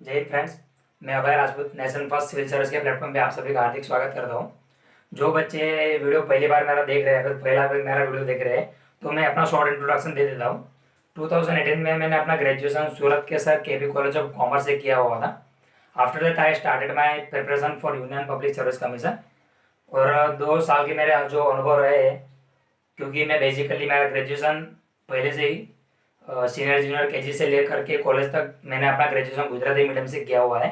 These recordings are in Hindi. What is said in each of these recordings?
जय हिंद फ्रेंड्स। मैं Abhay Rajput national first civil service के प्लेटफॉर्म पे आप सभी का हार्दिक स्वागत करता हूं। जो बच्चे वीडियो पहली बार मेरा देख रहे हैं, फिर पहला बार मेरा वीडियो देख रहे हैं, तो मैं अपना शॉर्ट इंट्रोडक्शन दे देता हूं। 2018 में मैंने अपना ग्रेजुएशन सूरत के sir KB college of commerce से किया हुआ था। After that I started my preparation for union public service commission. और 2 साल के मेरे जो अनुभव रहे हैं, क्योंकि मैं बेसिकली मेरा ग्रेजुएशन पहले से ही सीनियर जूनियर केजी से लेकर के कॉलेज तक मैंने अपना ग्रेजुएशन गुजराती मीडियम से किया हुआ है।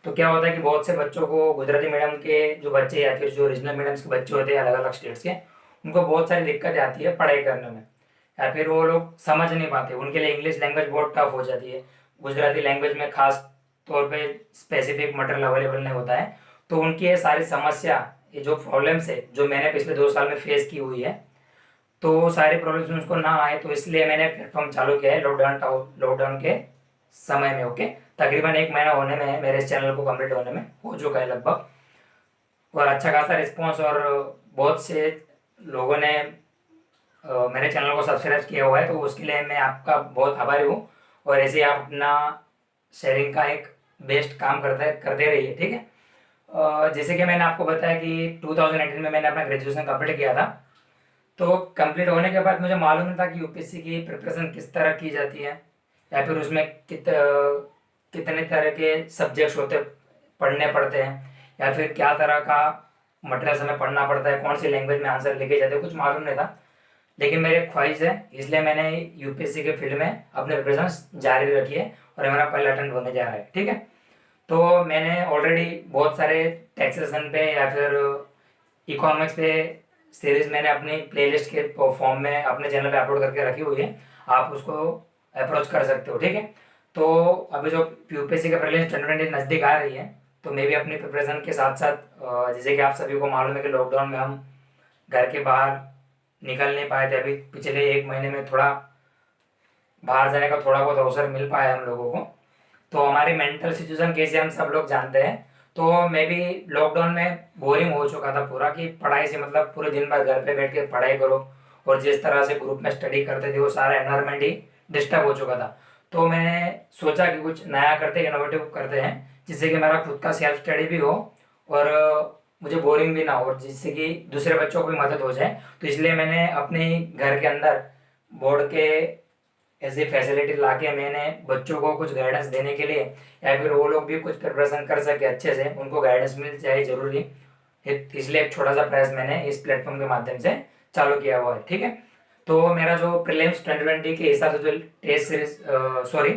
तो क्या होता है कि बहुत से बच्चों को गुजराती मीडियम के जो बच्चे या फिर जो रीजनल मीडियम्स के बच्चे होते हैं अलग अलग स्टेट्स के, उनको बहुत सारी दिक्कतें आती है पढ़ाई करने में, या फिर वो लोग समझ नहीं पाते। उनके लिए इंग्लिश लैंग्वेज बहुत टफ हो जाती है। गुजराती लैंग्वेज में खास तौर पे स्पेसिफिक मटेरियल अवेलेबल नहीं होता है। तो उनकी ये सारी समस्या, ये जो प्रॉब्लम्स है जो मैंने पिछले 2 साल में फेस की हुई है, तो सारी प्रॉब्लम्स उसको ना आए, तो इसलिए मैंने प्लेटफॉर्म चालू किया है लॉकडाउन के समय में। ओके, तकरीबन 1 महीना होने में है, मेरे इस चैनल को कंप्लीट होने में हो चुका है लगभग। और अच्छा खासा रिस्पॉन्स, और बहुत से लोगों ने मेरे चैनल को सब्सक्राइब किया हुआ है, तो उसके लिए मैं आपका बहुत आभारी हूँ। और ऐसे ही आप अपना शेयरिंग का एक बेस्ट काम करते करते रहिए, ठीक है। जैसे कि मैंने आपको बताया कि 2018 में मैंने अपना ग्रेजुएशन कंप्लीट किया था। तो कंप्लीट होने के बाद मुझे मालूम नहीं था कि यूपीएससी की प्रिपरेशन किस तरह की जाती है, या फिर उसमें कितने तरह के सब्जेक्ट्स होते पढ़ने पड़ते हैं, या फिर क्या तरह का मटेरियल हमें पढ़ना पड़ता है, कौन सी लैंग्वेज में आंसर लिखे जाते हैं, कुछ मालूम नहीं था। लेकिन मेरी ख्वाहिश है, इसलिए मैंने यूपीएससी के फील्ड में अपने प्रिपरेशन जारी रखी है, और ये मेरा पहला अटेम्प्ट होने जा रहा है, ठीक है। तो मैंने ऑलरेडी बहुत सारे टैक्सेशन पे या फिर इकोनॉमिक्स पे सीरीज मैंने अपनी प्लेलिस्ट के फॉर्म में अपने चैनल पे अपलोड करके रखी हुई है। आप उसको अप्रोच कर सकते हो, ठीक है। तो अभी जो यूपीएससी का प्रीलिम्स 2020 नज़दीक आ रही है, तो मैं भी अपनी प्रिपरेशन के साथ साथ, जैसे कि आप सभी को मालूम है कि लॉकडाउन में हम घर के बाहर निकल नहीं पाए थे। अभी पिछले 1 महीने में थोड़ा बाहर जाने का थोड़ा बहुत अवसर मिल पाया हम लोगों को। तो हमारी मेंटल सिचुएशन कैसे हम सब लोग जानते हैं। तो मैं भी लॉकडाउन में बोरिंग हो चुका था पूरा, कि पढ़ाई से मतलब पूरे दिन भर घर पे बैठ के पढ़ाई करो, और जिस तरह से ग्रुप में स्टडी करते थे वो सारा एनवायरनमेंट ही डिस्टर्ब हो चुका था। तो मैंने सोचा कि कुछ नया करते, इनोवेटिव करते हैं, जिससे कि मेरा खुद का सेल्फ स्टडी भी हो, और मुझे बोरिंग भी ना हो, और जिससे कि दूसरे बच्चों को भी मदद हो जाए। तो इसलिए मैंने अपने घर के अंदर बोर्ड के ऐसी फैसिलिटी लाके मैंने बच्चों को कुछ गाइडेंस देने के लिए, या फिर वो लोग भी कुछ प्रिपरेशन कर सके अच्छे से, उनको गाइडेंस मिल जाए जरूरी, इसलिए एक छोटा सा प्रयास मैंने इस प्लेटफॉर्म के माध्यम से चालू किया हुआ है, ठीक है। तो मेरा जो प्रीलिम्स 2020 के हिसाब से जो टेस्ट सीरीज, सॉरी,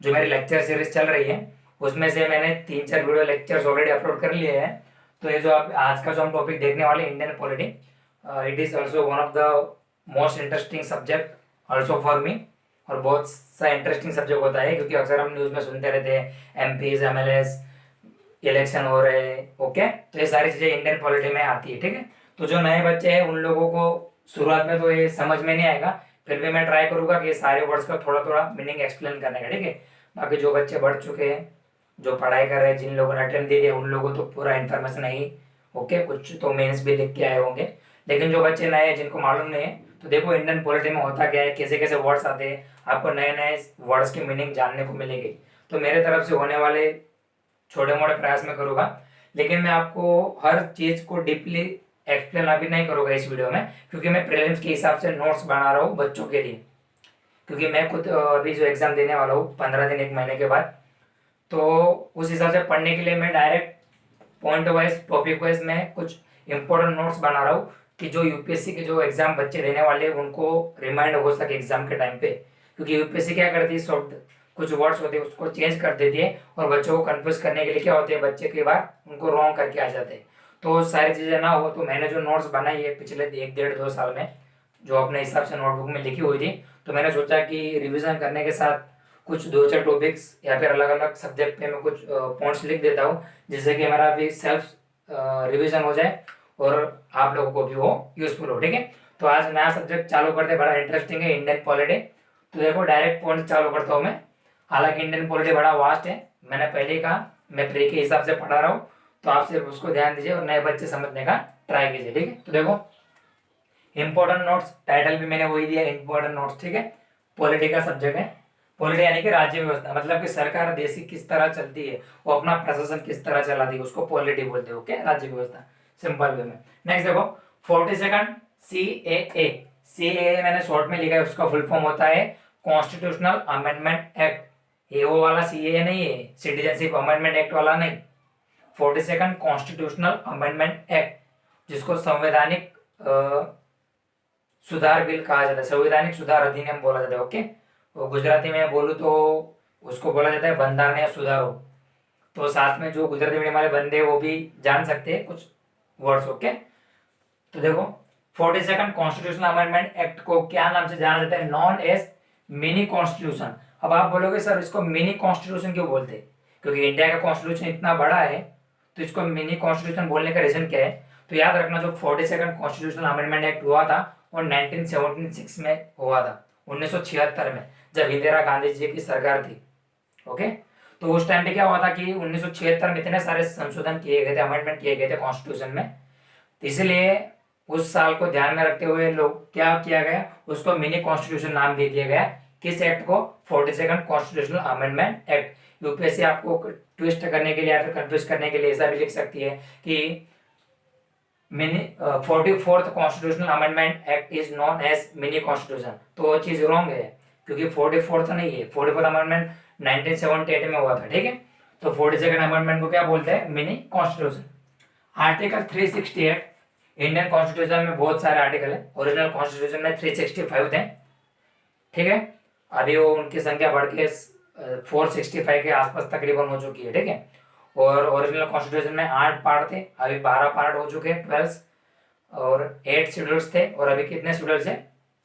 जो मेरी लेक्चर सीरीज चल रही है, उसमें से मैंने 3-4 वीडियो लेक्चर्स ऑलरेडी अपलोड कर लिए हैं। तो ये जो आप आज का जो हम टॉपिक देखने वाले Indian polity, it is also one of the most interesting subject also for me. और बहुत सा इंटरेस्टिंग सब्जेक्ट होता है, क्योंकि अक्सर हम न्यूज़ में सुनते रहते हैं एमपीज एमएलएस इलेक्शन हो रहे हैं। ओके, तो ये सारी चीज़ें इंडियन पॉलिटी में आती है, ठीक है। तो जो नए बच्चे हैं उन लोगों को शुरुआत में तो ये समझ में नहीं आएगा, फिर भी मैं ट्राई करूंगा कि ये सारे वर्ड्स का थोड़ा थोड़ा मीनिंग एक्सप्लेन करने का, ठीक है। बाकी जो बच्चे बढ़ चुके हैं, जो पढ़ाई कर रहे हैं, जिन लोगों ने अटेम्प्ट दे दिया, उन लोगों को तो पूरा इन्फॉर्मेशन है। ओके, कुछ तो मेंस भी लिख के आए होंगे, लेकिन जो बच्चे नए हैं जिनको मालूम नहीं है, तो देखो इंडियन पॉलिटी में होता क्या है, कैसे कैसे वर्ड्स आते हैं, आपको नए नए वर्ड्स की मीनिंग जानने को मिलेगी। तो मेरे तरफ से होने वाले छोटे मोटे प्रयास में करूँगा, लेकिन मैं आपको हर चीज़ को डीपली एक्सप्लेन अभी नहीं करूँगा इस वीडियो में, क्योंकि मैं प्रीलिम्स के हिसाब से नोट्स बना रहा हूँ बच्चों के लिए। क्योंकि मैं खुद अभी जो एग्ज़ाम देने वाला हूँ 15 दिन 1 महीने के बाद, तो उस हिसाब से पढ़ने के लिए मैं direct point wise topic wise मैं कुछ इंपॉर्टेंट नोट्स बना रहा हूँ, कि जो यूपीएससी के जो एग्जाम बच्चे देने वाले हैं उनको रिमाइंड हो सके एग्जाम के टाइम पे। क्योंकि यूपीएससी क्या करती है, शॉर्ट कुछ वर्ड्स होते हैं उसको चेंज कर देती है, और बच्चों को कन्फ्यूज करने के लिए क्या होते हैं, बच्चे कई बार उनको रॉन्ग करके आ जाते हैं। तो सारी चीज़ें ना हो, तो मैंने जो नोट्स बनाई है पिछले 1 डेढ़ 2 साल में, जो अपने हिसाब से नोटबुक में लिखी हुई थी, तो मैंने सोचा कि रिविजन करने के साथ कुछ 2-4 टॉपिक्स या फिर अलग अलग सब्जेक्ट पे मैं कुछ पॉइंट्स लिख देता हूँ, जिससे कि हमारा भी सेल्फ रिवीजन हो जाए, और आप लोगों को भी वो यूजफुल हो, ठीक है। तो आज नया सब्जेक्ट चालू करते हैं, बड़ा इंटरेस्टिंग है, इंडियन पॉलिटी। तो देखो डायरेक्ट पॉइंट चालू करता हूँ मैं। हालांकि इंडियन पॉलिटी बड़ा वास्ट है, मैंने पहले ही कहा, मैं प्री के हिसाब से पढ़ा रहा हूँ, तो आप सिर्फ उसको ध्यान दीजिए और नए बच्चे समझने का ट्राई कीजिए, ठीक है। तो देखो इंपॉर्टेंट नोट्स, टाइटल भी मैंने वही दिया, इंपॉर्टेंट नोट्स, ठीक है। पॉलिटी का सब्जेक्ट है, पॉलिटी यानी कि राज्य व्यवस्था, मतलब कि सरकार देश की किस तरह चलती है, वो अपना प्रशासन किस तरह चलाती है, उसको पॉलिटी बोलते हैं। ओके, राज्य व्यवस्था सिंपल वे में। नेक्स्ट देखो 42 CAA। CAA मैंने शॉर्ट में लिखा है, उसका फुल फॉर्म होता है कॉन्स्टिट्यूशनल अमेंडमेंट एक्ट। ये वो वाला CAA नहीं है, सिटीजनशिप अमेंडमेंट एक्ट वाला नहीं। 42 कॉन्स्टिट्यूशनल अमेंडमेंट एक्ट, जिसको संवैधानिक सुधार बिल कहा जाता है, संवैधानिक सुधार अधिनियम बोला जाता है। ओके, वो गुजराती में बोलूँ तो उसको बोला जाता है बंधारणीय सुधारो। तो साथ में जो गुजराती मीडियम वाले बंदे हैं, वो भी जान सकते हैं कुछ वर्ड्स। ओके, तो देखो 42 कॉन्स्टिट्यूशनल अमेंडमेंट एक्ट को क्या नाम से जाना जाता है, नॉन एज मिनी कॉन्स्टिट्यूशन। अब आप बोलोगे सर इसको मिनी कॉन्स्टिट्यूशन क्यों बोलते हैं, क्योंकि इंडिया का कॉन्स्टिट्यूशन इतना बड़ा है, तो इसको मिनी कॉन्स्टिट्यूशन बोलने का रीजन क्या है। तो याद रखना, जो 42 कॉन्स्टिट्यूशनल अमेंडमेंट एक्ट हुआ था वो 1976 में हुआ था, 1976 में, जब इंदिरा गांधी जी की सरकार थी। ओके, तो उस टाइम पे क्या हुआ था कि 1976 में इतने सारे संशोधन किए गए थे, अमेंडमेंट किए गए थे कॉन्स्टिट्यूशन में। इसलिए उस साल को ध्यान में रखते हुए लोग क्या किया गया, उसको मिनी कॉन्स्टिट्यूशन नाम दे दिया गया। किस एक्ट को, 42 कॉन्स्टिट्यूशनल अमेंडमेंट एक्ट। यूपीएससी आपको ट्विस्ट करने के लिए या फिर कंफ्यूज करने के लिए ऐसा भी लिख सकती है कि mini 44th constitutional amendment act is known as mini constitution. तो वो चीज रॉन्ग है, क्योंकि 44th नहीं है, 44th अमेंडमेंट 1978 में हुआ था। ठीक है, तो 42 अमेंडमेंट को क्या बोलते हैं, mini constitution. Article 368, Indian constitution में बहुत सारे आर्टिकल है, ओरिजिनल कॉन्स्टिट्यूशन में 365 थे। ठीक है, अभी वो उनकी संख्या बढ़ के 465 के आसपास तकरीबन हो चुकी है। ठीक है, और ओरिजिनल कॉन्स्टिट्यूशन में 8 पार्ट थे, अभी 12 पार्ट हो चुके हैं, 12, और 8 शेड्यूल्स थे, और अभी कितने शेड्यूल्स है,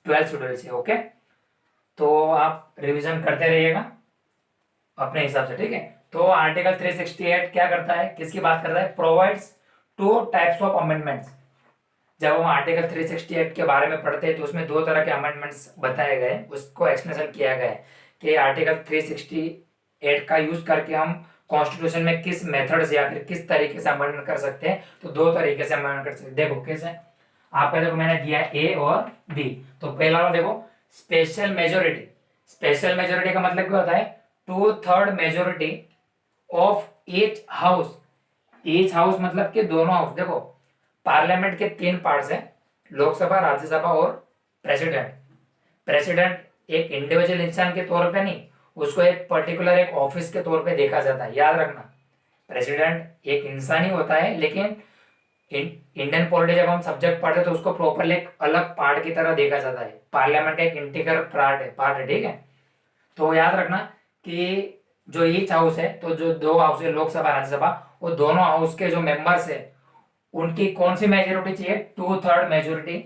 12 शेड्यूल्स है। ओके, तो आप रिवीजन करते रहिएगा अपने हिसाब से। ठीक है, तो आर्टिकल 368 क्या करता है, किसकी बात करता है, प्रोवाइड्स 2 टाइप्स ऑफ अमेंडमेंट्स। जब हम आर्टिकल 368 के बारे में पढ़ते हैं तो उसमें 2 तरह के अमेंडमेंट्स बताए गए, उसको एक्सप्लेनेशन किया गया है कि आर्टिकल 368 का यूज करके हम कॉन्स्टिट्यूशन में किस मेथड से या फिर किस तरीके से अमेंडमेंट कर सकते हैं। तो 2 तरीके से अमेंडमेंट कर सकते हैं। देखो कैसे, आपका देखो मैंने दिया ए और बी। तो पहला वाला देखो, स्पेशल मेजोरिटी। स्पेशल मेजोरिटी का मतलब क्या होता है, 2/3 majority of each house. Each house मतलब कि दोनों हाउस। देखो पार्लियामेंट के 3 पार्ट्स हैं, लोकसभा, राज्यसभा और प्रेसिडेंट। प्रेसिडेंट एक इंडिविजुअल इंसान के तौर पे नहीं, उसको एक पर्टिकुलर एक ऑफिस के तौर पे देखा जाता है। याद रखना, प्रेसिडेंट एक इंसान ही होता है, लेकिन इंडियन पॉलिटी जब हम सब्जेक्ट पढ़ते हैं तो उसको प्रॉपरली एक अलग पार्ट की तरह देखा जाता है। पार्लियामेंट का एक इंटीग्रल पार्ट है। ठीक है, तो याद रखना कि जो ईच हाउस है, तो जो 2 हाउस है, लोकसभा राज्यसभा, वो दोनों हाउस के जो मेंबर्स है उनकी कौन सी मेजोरिटी चाहिए, 2/3 मेजोरिटी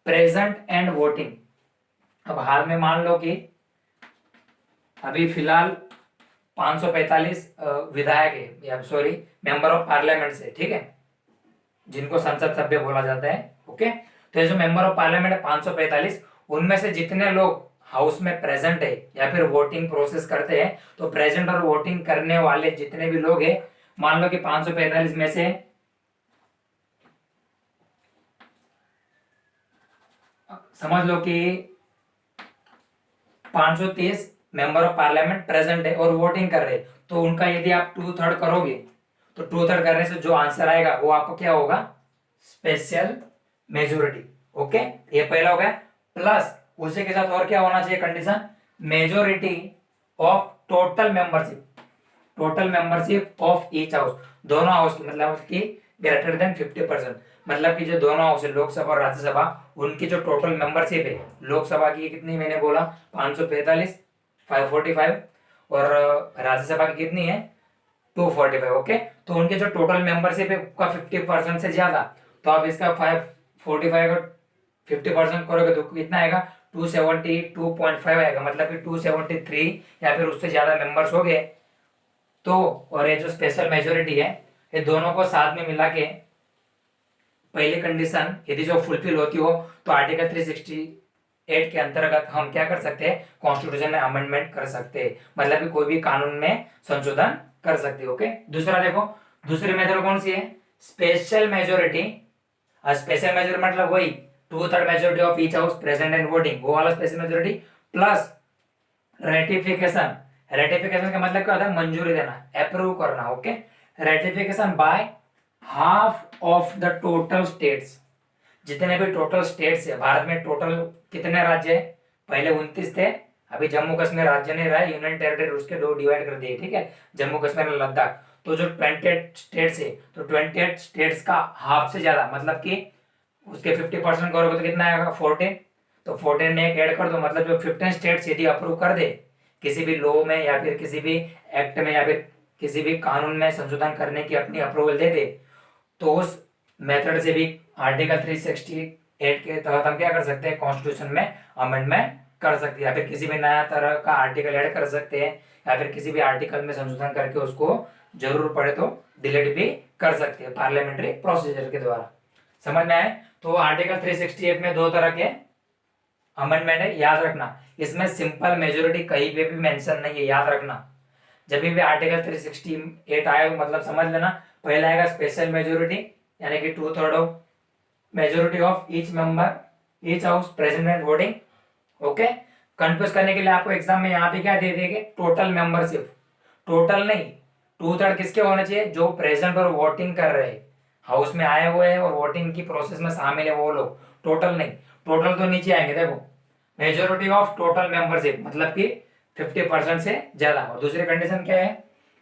प्रेजेंट एंड वोटिंग। अब हाल में मान लो कि अभी फिलहाल 545 विधायक है, या सॉरी मेंबर ऑफ पार्लियामेंट से, ठीक है, जिनको संसद सभ्य बोला जाता है। ओके, तो ये जो मेंबर ऑफ पार्लियामेंट है 545, उनमें से जितने लोग हाउस में प्रेजेंट है या फिर वोटिंग प्रोसेस करते हैं, तो प्रेजेंट और वोटिंग करने वाले जितने भी लोग हैं, मान लो कि 545 में से समझ लो कि 530 मेंबर ऑफ पार्लियामेंट प्रेजेंट है और वोटिंग कर रहे हैं, तो उनका यदि आप 2/3 करोगे, तो 2/3 करने से जो आंसर आएगा वो आपको क्या होगा, स्पेशल मेजोरिटी। ओके, ये पहला हो गया। प्लस उसी के साथ और क्या होना चाहिए condition, majority of total membership. Total membership of each house, दोनों हाउस की, मतलब कि ग्रेटर देन 50%। मतलब कि जो दोनों हाउस है, लोकसभा और राज्यसभा, उनकी जो टोटल मेंबरशिप है, लोकसभा की कितनी मैंने बोला 545, 545, और राज्यसभा की कितनी है 245। ओके, तो उनके जो टोटल मेंबरशिप है का 50% से ज्यादा, तो आप इसका 545 का 50% करोगे तो कितना आएगा, 272.5 आएगा। मतलब कि 273 या फिर उससे ज्यादा मेंबर्स हो गए तो, और ये जो स्पेशल मेजोरिटी है, ये दोनों को साथ में मिला के पहली कंडीशन यदि जो फुलफिल होती हो, तो आर्टिकल 368 के अंतर्गत हम क्या कर सकते हैं, कॉन्स्टिट्यूशन में अमेंडमेंट कर सकते हैं, मतलब कि कोई भी कानून में संशोधन कर सकते हैं। ओके, दूसरा देखो, दूसरी मेथड कौन सी है, स्पेशल मेजोरिटी। स्पेशल मेजोरिटी मतलब वही 2/3 majority of each house present and voting, वो वाला special majority, plus ratification, ratification का मतलब क्या होता है, मंजूरी देना, अप्रूव करना। Okay, ratification by half of the total states, जितने भी टोटल स्टेट्स है भारत में, टोटल कितने राज्य है, पहले 29 थे, अभी जम्मू कश्मीर राज्य नहीं रहा है, यूनियन टेरिटरी उसके दो डिवाइड कर दिए, ठीक है, जम्मू कश्मीर और लद्दाख। तो जो 28 स्टेट्स है, तो 28 स्टेट्स का हाफ से ज्यादा, मतलब कि उसके 50% करोगे तो कितना आएगा, 14। तो 14 में एक ऐड कर दो, मतलब जो 15 स्टेट्स यदि अप्रूव कर दे किसी भी लॉ में या फिर किसी भी एक्ट में या फिर किसी भी कानून में संशोधन करने की अपनी अप्रूवल दे दे, तो उस मेथड से भी आर्टिकल 368 के तहत हम क्या कर सकते हैं, कॉन्स्टिट्यूशन में अमेंडमेंट कर सकते हैं, या फिर किसी भी नया तरह का आर्टिकल ऐड कर सकते हैं, या फिर किसी भी आर्टिकल में संशोधन करके उसको जरूर पड़े तो डिलीट भी कर सकते हैं पार्लियामेंट्री प्रोसीजर के द्वारा। समझ में आए? तो आर्टिकल 368 में दो तरह के अमेंडमेंट है, याद रखना। इसमें सिंपल मेजोरिटी कहीं पे भी मेंशन नहीं है, याद रखना। जब भी आर्टिकल 368 आए मतलब समझ लेना, पहला आएगा स्पेशल मेजोरिटी, यानी कि 2/3 of majority of each member, each house present and voting. Okay, confuse करने के लिए आपको एग्जाम में यहाँ पे क्या दे देंगे, टोटल मेंबरशिप, टोटल नहीं, 2/3 किसके होने चाहिए, जो प्रेजेंट और वोटिंग कर रहे हैं, हाउस में आए हुए हैं और वोटिंग की प्रोसेस में शामिल है वो लोग, टोटल नहीं। टोटल तो नीचे आएंगे, देखो मेजोरिटी ऑफ टोटल मेंबरशिप, मतलब कि 50% से ज्यादा। और दूसरी कंडीशन क्या है,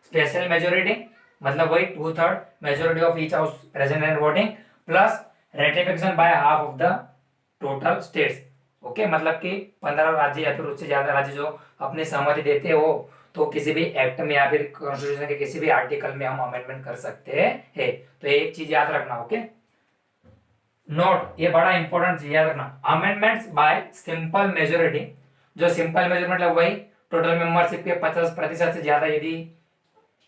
स्पेशल मेजोरिटी, मतलब वही 2/3 majority of each house present and voting, plus ratification by half of the total states. Okay, मतलब कि 15 राज्य या फिर उससे ज्यादा राज्य जो अपनी सहमति देते हो, तो किसी भी एक्ट में या फिर कॉन्स्टिट्यूशन के किसी भी आर्टिकल में हम अमेंडमेंट कर सकते हैं। तो एक चीज याद रखना। ओके, नोट, ये बड़ा इंपॉर्टेंट चीज याद रखना, अमेंडमेंट्स बाय सिंपल मेजोरिटी, जो सिंपल मेजोरिटी मतलब वही टोटल मेंबरशिप के 50% से ज्यादा यदि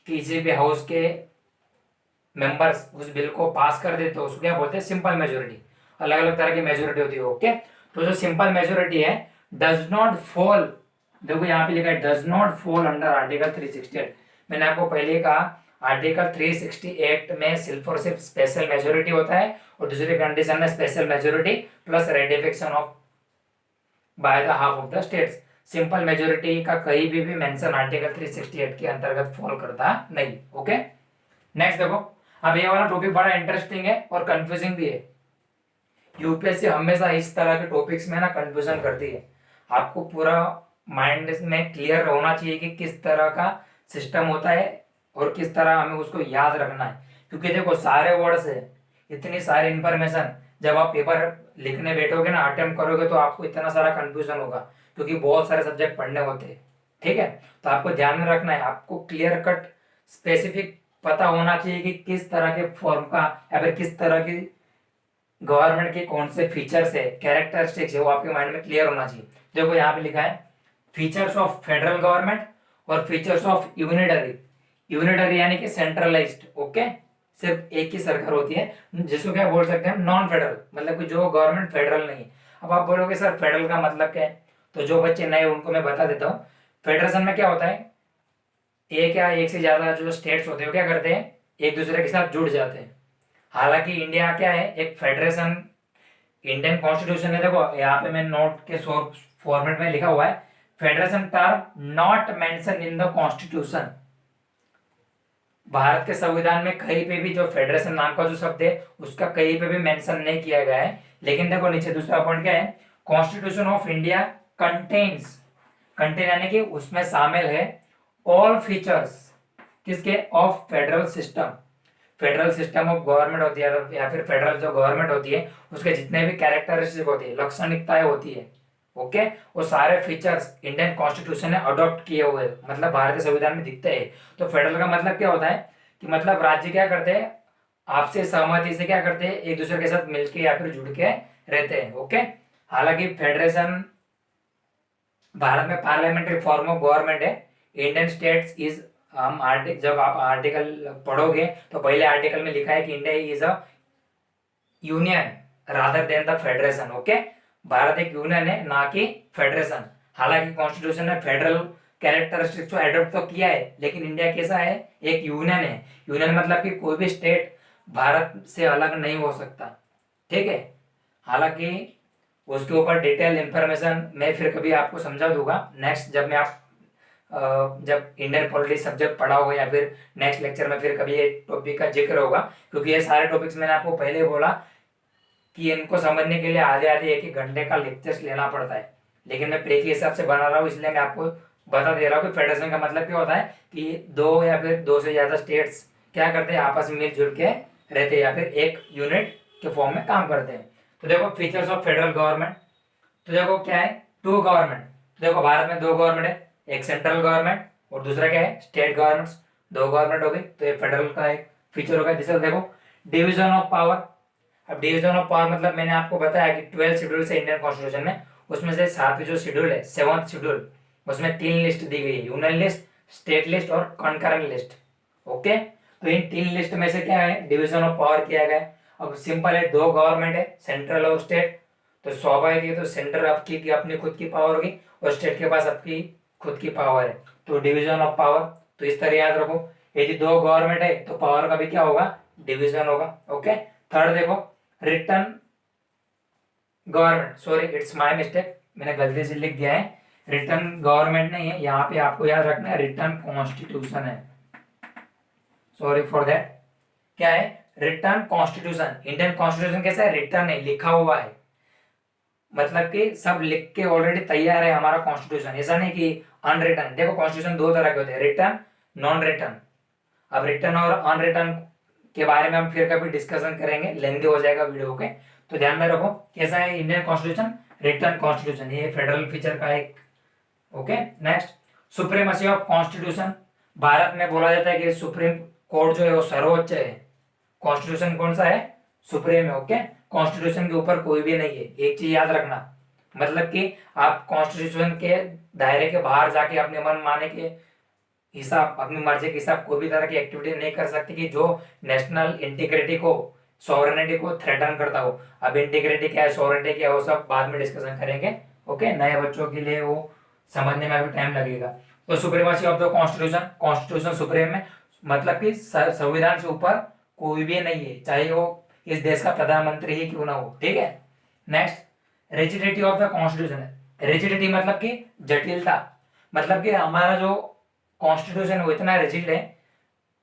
किसी भी हाउस के मेंबर्स उस बिल को पास कर देते हो उसको क्या बोलते हैं, सिंपल मेजोरिटी। अलग अलग तरह की मेजोरिटी होती है। ओके, तो जो सिंपल मेजोरिटी है डज नॉट फॉल, देखो यहाँ पे लिखा है does not fall under article 368। मैंने आपको पहले कहा आर्टिकल 368 में सिर्फ और सिर्फ स्पेशल मेजोरिटी होता है, और दूसरी कंडीशन में special majority plus ratification of by the half of the states. Simple majority का कहीं भी मेंशन आर्टिकल 368 के अंतर्गत फॉल करता नहीं। ओके, नेक्स्ट देखो, अब ये वाला टॉपिक बड़ा इंटरेस्टिंग है और कंफ्यूजिंग भी है। यूपीएससी हमेशा इस तरह के टॉपिक्स में ना कंफ्यूजन करती है, आपको पूरा माइंड में क्लियर होना चाहिए कि किस तरह का सिस्टम होता है और किस तरह हमें उसको याद रखना है। क्योंकि देखो सारे वर्ड्स है, इतनी सारी इंफॉर्मेशन, जब आप पेपर लिखने बैठोगे ना, अटेम्प्ट करोगे, तो आपको इतना सारा कंफ्यूजन होगा, क्योंकि बहुत सारे सब्जेक्ट पढ़ने होते हैं। ठीक है, तो आपको ध्यान में रखना है, आपको क्लियर कट स्पेसिफिक पता होना चाहिए कि किस तरह के फॉर्म का या फिर किस तरह की गवर्नमेंट के कौन से फीचर्स है, कैरेक्टरिस्टिक्स है, वो आपके माइंड में क्लियर होना चाहिए। देखो यहाँ पे लिखा है फीचर्स ऑफ फेडरल गवर्नमेंट और फीचर्स ऑफ यूनिटरी। यूनिटरी यानी कि सेंट्रलाइज्ड, ओके, सिर्फ एक ही सरकार होती है, जिसको क्या बोल सकते हैं नॉन फेडरल, मतलब कि जो गवर्नमेंट फेडरल नहीं है। अब आप बोलोगे सर फेडरल का मतलब क्या है, तो जो बच्चे नए उनको मैं बता देता हूँ। फेडरेशन में क्या होता है, एक या एक से ज्यादा जो स्टेट्स होते हैं वो क्या करते हैं, एक दूसरे के साथ जुड़ जाते हैं। हालांकि इंडिया क्या है, एक फेडरेशन, इंडियन कॉन्स्टिट्यूशन है, देखो यहाँ पे मैं नोट के फॉर्मेट में लिखा हुआ है, federation term not mention in the constitution. Bharat के संविधान में कहीं पे भी जो फेडरेशन नाम का जो शब्द है उसका कहीं पे भी मेंशन नहीं किया गया है। लेकिन देखो नीचे दूसरा पॉइंट क्या है, constitution of India contains, contain यानी कि उसमें शामिल है ऑल फीचर्स किसके, of federal system. Federal system of government होती है या फिर फेडरल जो गवर्नमेंट होती है उसके जितने भी कैरेक्टरिस्टिक होती है, लाक्षणिकताएं होती है, ओके, वो सारे फीचर्स इंडियन कॉन्स्टिट्यूशन ने अडॉप्ट किए हुए, मतलब भारतीय संविधान में दिखते हैं। तो फेडरल का मतलब क्या होता है कि मतलब राज्य क्या करते हैं, आपसे सहमति से क्या करते हैं, एक दूसरे के साथ मिलके या फिर जुड़ के रहते हैं। ओके, हालांकि फेडरेशन भारत में पार्लियामेंट्री फॉर्म ऑफ गवर्नमेंट है। इंडियन स्टेट्स इज, हम आर्टिकल, जब आप आर्टिकल पढ़ोगे तो पहले आर्टिकल में लिखा है कि India is a union rather than the federation. Okay, Bharat एक यूनियन है ना कि फेडरेशन। हालांकि कॉन्स्टिट्यूशन ने फेडरल कैरेक्टरिस्टिक्स को एडॉप्ट तो किया है, लेकिन इंडिया कैसा है, एक यूनियन है। यूनियन मतलब कि कोई भी स्टेट भारत से अलग नहीं हो सकता। ठीक है, हालांकि उसके ऊपर डिटेल इंफॉर्मेशन मैं फिर कभी आपको समझा दूंगा नेक्स्ट, जब मैं आप जब इंडियन पॉलिटिक्स सब्जेक्ट पढ़ा होगा या फिर नेक्स्ट लेक्चर में फिर कभी ये टॉपिक का जिक्र होगा, क्योंकि ये सारे टॉपिक्स मैंने आपको पहले ही बोला कि इनको समझने के लिए आधे आधे एक एक घंटे का लेक्चर्स लेना पड़ता है, लेकिन मैं प्रे के हिसाब से बना रहा हूँ, इसलिए मैं आपको बता दे रहा हूँ कि फेडरेशन का मतलब क्या होता है कि दो या फिर दो से ज्यादा स्टेट्स क्या करते हैं, आपस में मिलजुल के रहते हैं या फिर एक यूनिट के फॉर्म में काम करते हैं। तो देखो फीचर्स ऑफ फेडरल गवर्नमेंट, तो देखो क्या है, टू गवर्नमेंट। तो देखो भारत में दो गवर्नमेंट है, एक सेंट्रल गवर्नमेंट और दूसरा क्या है, स्टेट गवर्नमेंट्स। दो गवर्नमेंट हो गई, तो ये फेडरल का एक फीचर होगा। जैसे देखो डिवीजन ऑफ पावर। अब डिवीजन ऑफ पावर मतलब मैंने आपको बताया कि 12 शेड्यूल से इंडियन कॉन्स्टिट्यूशन में, उसमें से सातवीं जो शेड्यूल है, 7th शेड्यूल, उसमें 3 लिस्ट दी गई है, यूनियन लिस्ट, स्टेट लिस्ट और कॉन्करेंट लिस्ट। ओके, तो इन 3 लिस्ट में से क्या है, डिवीजन ऑफ पावर किया गया है। अब सिंपल है, दो गवर्नमेंट है, सेंट्रल और स्टेट, तो स्वाभाविक है, तो सेंट्रल आपकी की अपनी खुद की पावर होगी और स्टेट के पास आपकी खुद की पावर है, तो डिवीजन ऑफ पावर। तो इस तरह याद रखो, यदि दो गवर्नमेंट है तो पावर का भी क्या होगा, डिवीजन होगा। ओके, थर्ड देखो return government, sorry it's my mistake, मैंने गलती से लिख दिया है, रिटर्न गवर्नमेंट नहीं है, यहाँ पे आपको याद रखना है रिटर्न कॉन्स्टिट्यूशन है, सॉरी फॉर दैट। क्या है, रिटर्न कॉन्स्टिट्यूशन। इंडियन कॉन्स्टिट्यूशन कैसा है, रिटर्न है, लिखा हुआ है, मतलब कि सब लिख के ऑलरेडी तैयार है हमारा कॉन्स्टिट्यूशन, ऐसा नहीं कि अनरिटन। देखो कॉन्स्टिट्यूशन दो तरह के होते हैं, रिटर्न, नॉन रिटर्न। अब रिटर्न और अनरिटर्न के बारे में हम फिर कभी डिस्कशन करेंगे, लेंदी हो जाएगा वीडियो के, तो ध्यान में रखो कैसा है इंडियन कॉन्स्टिट्यूशन, रिटर्न कॉन्स्टिट्यूशन, ये फेडरल फीचर का एक। Okay, next supremacy of constitution. Bharat में बोला जाता है कि सुप्रीम कोर्ट जो है वो सर्वोच्च है, कॉन्स्टिट्यूशन कौन सा है, सुप्रीम है। ओके, कॉन्स्टिट्यूशन के ऊपर कोई भी नहीं है, एक चीज याद रखना, मतलब कि आप कॉन्स्टिट्यूशन के दायरे के बाहर जाके अपने मन माने के हिसाब, अपनी मर्जी के हिसाब कोई भी तरह की एक्टिविटी नहीं कर सकती कि जो नेशनल इंटीग्रिटी को, सॉवरेनिटी को थ्रेटन करता हो। अब इंटीग्रिटी क्या है, सॉवरेनिटी क्या है, वो सब बाद में डिस्कशन करेंगे। ओके, नए बच्चों के लिए वो समझने में अभी टाइम लगेगा। तो supremacy of the constitution, constitution supreme है, मतलब कि संविधान से ऊपर कोई भी नहीं है, चाहे वो इस देश का प्रधानमंत्री ही क्यों ना हो। ठीक है, next rigidity of the constitution. Rigidity मतलब कि जटिलता, मतलब कि हमारा जो कॉन्स्टिट्यूशन है वो इतना रिजिड है।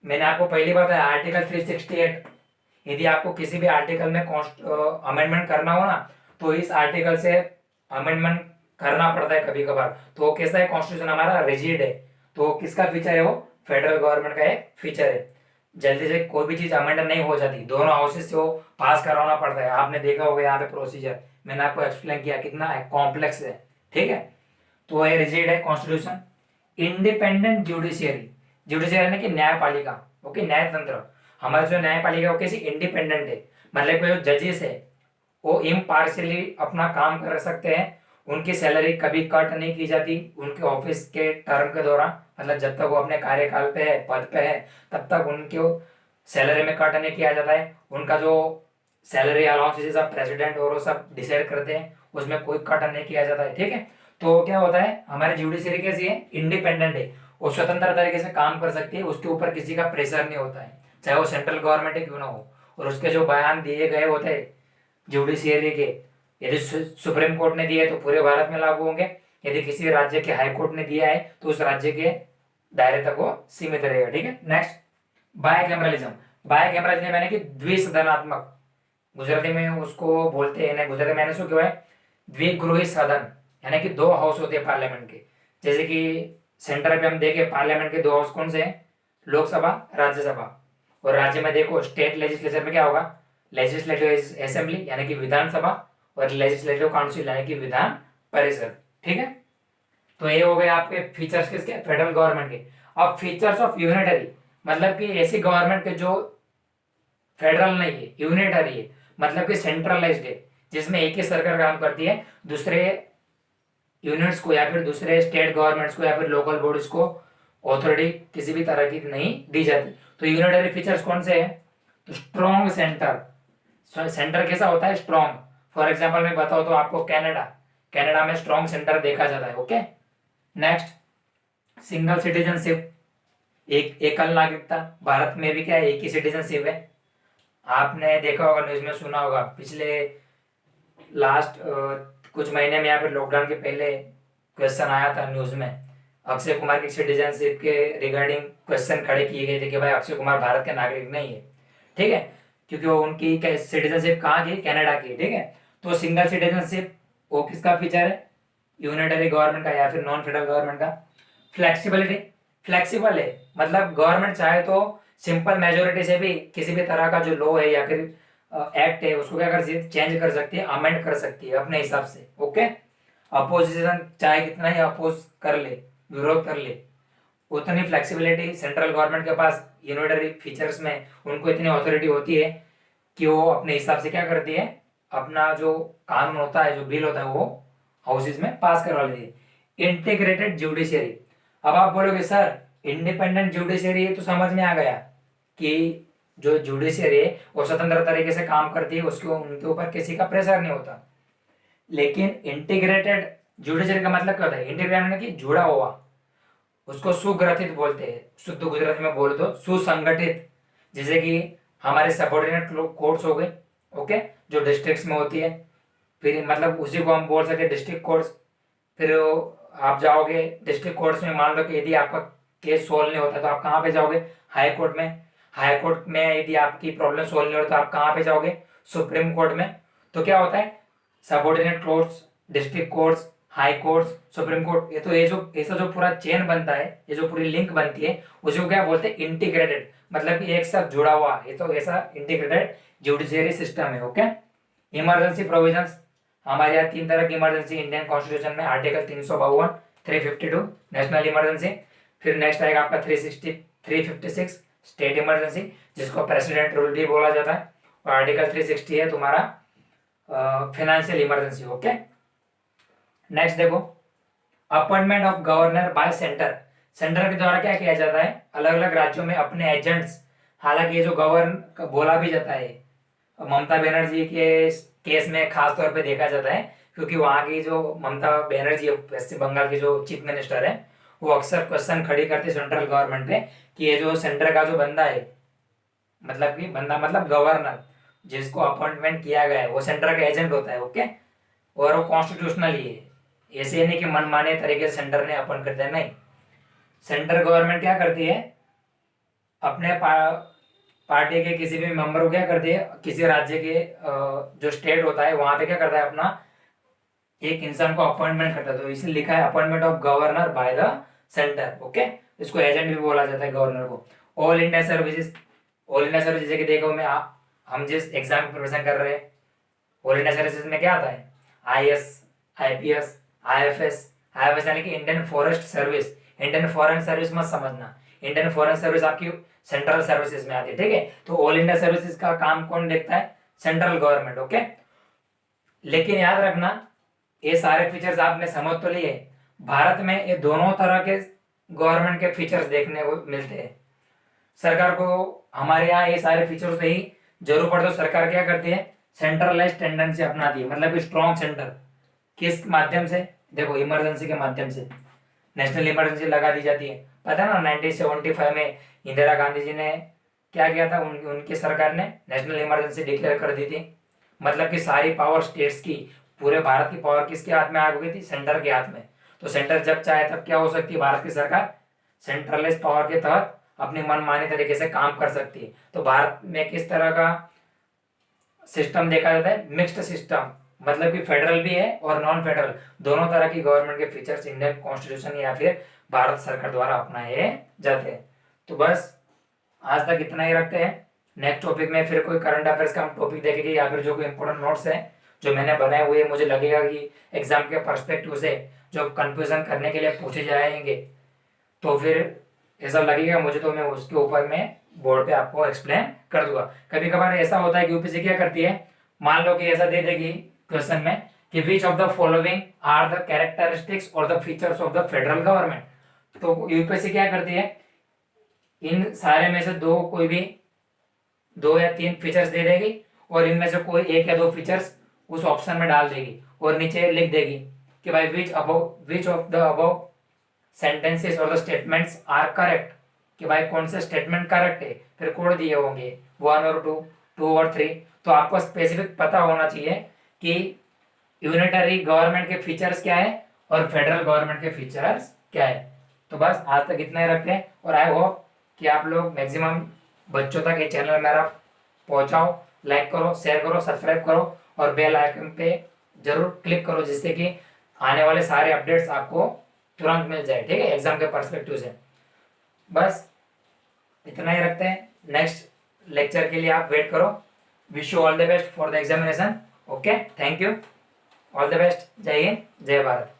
मैंने आपको पहली बात है आर्टिकल 368, यदि आपको किसी भी आर्टिकल में अमेंडमेंट करना हो ना, तो इस आर्टिकल से अमेंडमेंट करना पड़ता है कभी कभार। तो वो कैसा है, कॉन्स्टिट्यूशन हमारा रिजिड है, तो किसका फीचर है, वो फेडरल गवर्नमेंट का एक फीचर है। जल्दी से कोई भी चीज अमेंड नहीं हो जाती, दोनों हाउसेस से वो पास करवाना पड़ता है। आपने देखा होगा यहाँ पे प्रोसीजर, मैंने आपको एक्सप्लेन किया कितना कॉम्प्लेक्स है। ठीक है, तो ये रिजिड है कॉन्स्टिट्यूशन। इंडिपेंडेंट जुडिशियरी, जुडिशियरी यानी कि न्यायपालिका। ओके, न्यायतंत्र, हमारा जो न्यायपालिका वो कैसी इंडिपेंडेंट है, मतलब कि जो जजेस है वो इम्पार्शियली अपना काम कर सकते हैं, उनकी सैलरी कभी कट नहीं की जाती उनके ऑफिस के टर्म के दौरान, मतलब जब तक वो अपने कार्यकाल पे है, पद पे है, तब तक उनके सैलरी में कट नहीं किया जाता है। उनका जो सैलरी अलाउंसेस सब प्रेसिडेंट और वो सब डिसाइड करते हैं, उसमें कोई कट नहीं किया जाता है। ठीक है, तो क्या होता है, हमारी जुडिशरी कैसी है, इंडिपेंडेंट है, वो स्वतंत्र तरीके से काम कर सकती है, उसके ऊपर किसी का प्रेशर नहीं होता है, चाहे वो सेंट्रल गवर्नमेंट है क्यों ना हो। और उसके जो बयान दिए गए होते हैं जुडिशियरी के, यदि सुप्रीम कोर्ट ने दिया है तो पूरे भारत में लागू होंगे, यदि किसी राज्य के हाई कोर्ट ने दिया है तो उस राज्य के दायरे तक वो सीमित रहेगा। ठीक है, नेक्स्ट बायकैमरलिज्म। बायकैमरलिज्म यानी कि द्विसदनात्मक, गुजराती में उसको बोलते हैं, गुजराती में શું કહેવાય, द्विगृही सदन, यानी कि दो हाउस होते हैं पार्लियामेंट के। जैसे कि सेंटर पे हम देखें पार्लियामेंट के दो हाउस कौन से हैं, लोकसभा, राज्यसभा। और राज्य में देखो स्टेट लेजिस्लेचर में क्या होगा, लेजिस्लेटिव असेंबली यानी कि विधानसभा, और लेजिस्लेटिव काउंसिल यानी कि विधान परिषद। ठीक है, तो ये हो गए आपके फीचर्स किसके, फेडरल गवर्नमेंट के। अब फीचर्स ऑफ यूनिटरी, मतलब कि ऐसी गवर्नमेंट के जो फेडरल नहीं है, यूनिटरी है, मतलब कि सेंट्रलाइज्ड है, जिसमें एक ही सरकार काम करती है, दूसरे यूनिट्स को या फिर दूसरे स्टेट गवर्नमेंट्स को या फिर लोकल बॉडीज को अथॉरिटी किसी भी तरह की नहीं दी जाती। तो यूनिटरी फीचर्स कौन से हैं, तो स्ट्रॉन्ग सेंटर, सेंटर कैसा होता है, स्ट्रॉन्ग। फॉर एग्जाम्पल मैं बताऊं तो आपको कनाडा, कनाडा में स्ट्रॉन्ग सेंटर देखा जाता है। ओके, नेक्स्ट सिंगल सिटीजनशिप, एक एकल नागरिकता, भारत में भी क्या है, एक ही सिटीजनशिप है। आपने देखा होगा, न्यूज में सुना होगा, पिछले लास्ट कुछ महीने में यहाँ पे लॉकडाउन के पहले क्वेश्चन आया था न्यूज में, अक्षय कुमार की सिटीजनशिप के रिगार्डिंग क्वेश्चन खड़े किए गए थे कि भाई अक्षय कुमार भारत के नागरिक नहीं है, ठीक है, क्योंकि वो उनकी सिटीजनशिप कहाँ की, कनाडा की, ठीक है। तो सिंगल सिटीजनशिप वो किसका फीचर है, यूनिटरी गवर्नमेंट का या फिर नॉन फेडरल गवर्नमेंट का। फ्लेक्सिबिलिटी, फ्लेक्सिबल है, मतलब गवर्नमेंट चाहे तो सिंपल मेजोरिटी से भी किसी भी तरह का जो लॉ है या फिर एक्ट है उसको क्या कर सकती है, चेंज कर सकती है, अमेंड कर सकती है अपने हिसाब से, ओके। अपोजिशन चाहे कितना ही अपोज कर ले, विरोध कर ले, उतनी फ्लेक्सिबिलिटी सेंट्रल गवर्नमेंट के पास यूनिटरी फीचर्स में उनको इतनी अथॉरिटी होती है कि वो अपने हिसाब से क्या करती है, अपना जो कानून होता है, जो बिल होता है, वो हाउसेज में पास करवा लेती है। इंटीग्रेटेड जुडिशियरी, अब आप बोलोगे सर इंडिपेंडेंट जुडिशियरी तो समझ में आ गया कि जो जुडिशियरी है वो स्वतंत्र तरीके से काम करती है, उसके उनके ऊपर किसी का प्रेशर नहीं होता। लेकिन इंटीग्रेटेड जुडिशियरी का मतलब क्या होता है, इंटीग्रेटेड यानी कि जुड़ा हुआ, उसको सुग्रथित बोलते हैं, शुद्ध गुजराती में बोले तो सुसंगठित। जैसे कि हमारे सबऑर्डिनेट कोर्ट्स हो गए, ओके, जो डिस्ट्रिक्ट्स में होती है, फिर मतलब उसी को हम बोल सकते हैं डिस्ट्रिक्ट कोर्ट्स। फिर आप जाओगे डिस्ट्रिक्ट कोर्ट्स में, मान लो कि यदि आपका केस सोल्व नहीं होता तो आप कहाँ पे जाओगे, हाई कोर्ट में। हाई कोर्ट में यदि आपकी प्रॉब्लम सोल्व नहीं होती तो आप कहाँ पे जाओगे, सुप्रीम कोर्ट में। तो क्या होता है, subordinate courts, district courts, high courts, supreme court, ये तो ये जो ऐसा जो पूरा चेन बनता है, ये जो पूरी लिंक बनती है, उसी को क्या बोलते हैं, इंटीग्रेटेड, मतलब कि एक साथ जुड़ा हुआ, ये तो ऐसा इंटीग्रेटेड जुडिशियरी सिस्टम है, ओके। इमरजेंसी प्रोविजंस, हमारे यहाँ 3 तरह की इमरजेंसी इंडियन कॉन्स्टिट्यूशन में, आर्टिकल 352, 352 नेशनल इमरजेंसी। फिर नेक्स्ट आएगा आपका 360, 356 स्टेट इमरजेंसी, जिसको प्रेसिडेंट रूल भी बोला जाता है। और आर्टिकल 360 है तुम्हारा फाइनेंशियल इमरजेंसी, ओके। नेक्स्ट देखो, appointment of governor bye centre. Centre के द्वारा क्या किया जाता है, अलग अलग राज्यों में अपने एजेंट्स, हालांकि ये जो गवर्न बोला भी जाता है, ममता बनर्जी के केस में खास तौर पे देखा जाता है, क्योंकि वहाँ की जो ममता बनर्जी पश्चिम बंगाल की जो चीफ मिनिस्टर है, वो अक्सर क्वेश्चन खड़ी करती है सेंट्रल गवर्नमेंट पे कि ये जो सेंटर का जो बंदा है, मतलब कि बंदा मतलब गवर्नर जिसको अपॉइंटमेंट किया गया है, वो सेंटर का एजेंट होता है, ओके। और वो कॉन्स्टिट्यूशनल ही है, ऐसे नहीं कि मनमाने तरीके से सेंटर ने अपॉइंट करते हैं, नहीं। सेंट्रल गवर्नमेंट क्या करती है, अपने पार्टी के किसी भी मेंबर को क्या करती है, किसी राज्य के जो स्टेट होता है वहां पे क्या करता है, अपना एक इंसान को अपॉइंटमेंट करता है, तो इसे लिखा है appointment of governor by the centre, okay. इसको एजेंट भी बोला जाता है गवर्नर को। All India services, all India service जैसे कि देखो मैं हम जिस एग्जाम की प्रिपरेशन कर रहे हैं, ऑल इंडिया सर्विसेज में क्या आता है, IAS, IPS, IFS यानी कि Indian forest service. Indian foreign service मत समझना, इंडियन फॉरेन सर्विस आपकी सेंट्रल सर्विसेज में आती है, ठीक है। तो ऑल इंडिया सर्विसेज का काम कौन देखता है, सेंट्रल गवर्नमेंट, ओके। लेकिन याद रखना, ये सारे फीचर्स आपने समझ तो लिए, भारत में ये दोनों तरह के गवर्नमेंट के फीचर्स देखने को मिलते हैं। सरकार को हमारे यहाँ ये सारे फीचर्स नहीं, जरूर पड़े तो सरकार क्या करती है, सेंट्रलाइज टेंडेंसी अपनाती है, मतलब स्ट्रॉन्ग सेंटर। किस माध्यम से, देखो इमरजेंसी के माध्यम से नेशनल इमरजेंसी लगा दी जाती है। पता है ना 1975 में इंदिरा गांधी जी ने क्या किया था, उनकी सरकार ने नेशनल इमरजेंसी डिक्लेयर कर दी थी, मतलब कि सारी पावर स्टेट्स की, पूरे भारत की पावर किसके हाथ में आ गई थी, सेंटर के हाथ में। तो सेंटर जब चाहे तब क्या हो सकती है, भारत की सरकार सेंट्रलाइज पावर के तहत अपनी मनमानी तरीके से काम कर सकती है। तो भारत में किस तरह का सिस्टम देखा जाता है, मिक्स्ड सिस्टम, मतलब कि फेडरल भी है और नॉन फेडरल, दोनों तरह की गवर्नमेंट के फीचर्स इंडियन कॉन्स्टिट्यूशन या फिर भारत सरकार द्वारा अपनाए जाते हैं। तो बस आज तक इतना ही रखते हैं। नेक्स्ट टॉपिक में फिर कोई करंट अफेयर्स का हम टॉपिक देखेंगे या फिर जो कोई इंपॉर्टेंट नोट्स हैं जो मैंने बनाए हुए, मुझे लगेगा कि एग्जाम के पर्सपेक्टिव से जो कंफ्यूजन करने के लिए पूछे जाएंगे, तो फिर ऐसा लगेगा मुझे, तो मैं उसके ऊपर मैं बोर्ड पे आपको एक्सप्लेन कर दूंगा। कभी कभार ऐसा होता है कि यूपीएससी क्या करती है, मान लो कि ऐसा दे देगी क्वेश्चन में कि which of the following are the characteristics और the features of the federal government, तो यूपीएससी क्या करती है, इन सारे में से दो, कोई भी 2 या 3 फीचर्स दे देगी और इनमें से कोई 1 या 2 फीचर्स उस ऑप्शन में डाल देगी और नीचे लिख देगी कि भाई विच ऑफ द अबव सेंटेंसेस और द स्टेटमेंट्स आर करेक्ट, कि भाई कौन से स्टेटमेंट करेक्ट है, फिर कोड दिए होंगे 1 और 2, 2 और 3। तो आपको स्पेसिफिक पता होना चाहिए कि यूनिटरी गवर्नमेंट के फीचर्स क्या है और फेडरल गवर्नमेंट के फीचर्स क्या है। तो बस आज तक इतना ही रखते हैं, और आई होप कि आप लोग मैक्सिमम बच्चों तक ये चैनल मेरा पहुंचाओ। लाइक करो, शेयर करो, सब्सक्राइब करो और बेल आइकन पे जरूर क्लिक करो, जिससे कि आने वाले सारे अपडेट्स आपको तुरंत मिल जाए, ठीक है, एग्जाम के परस्पेक्टिव से। बस इतना ही रखते हैं, नेक्स्ट लेक्चर के लिए आप वेट करो। Wish you all the best for the examination. Okay, thank you, all the best. जय हिंद, जय भारत।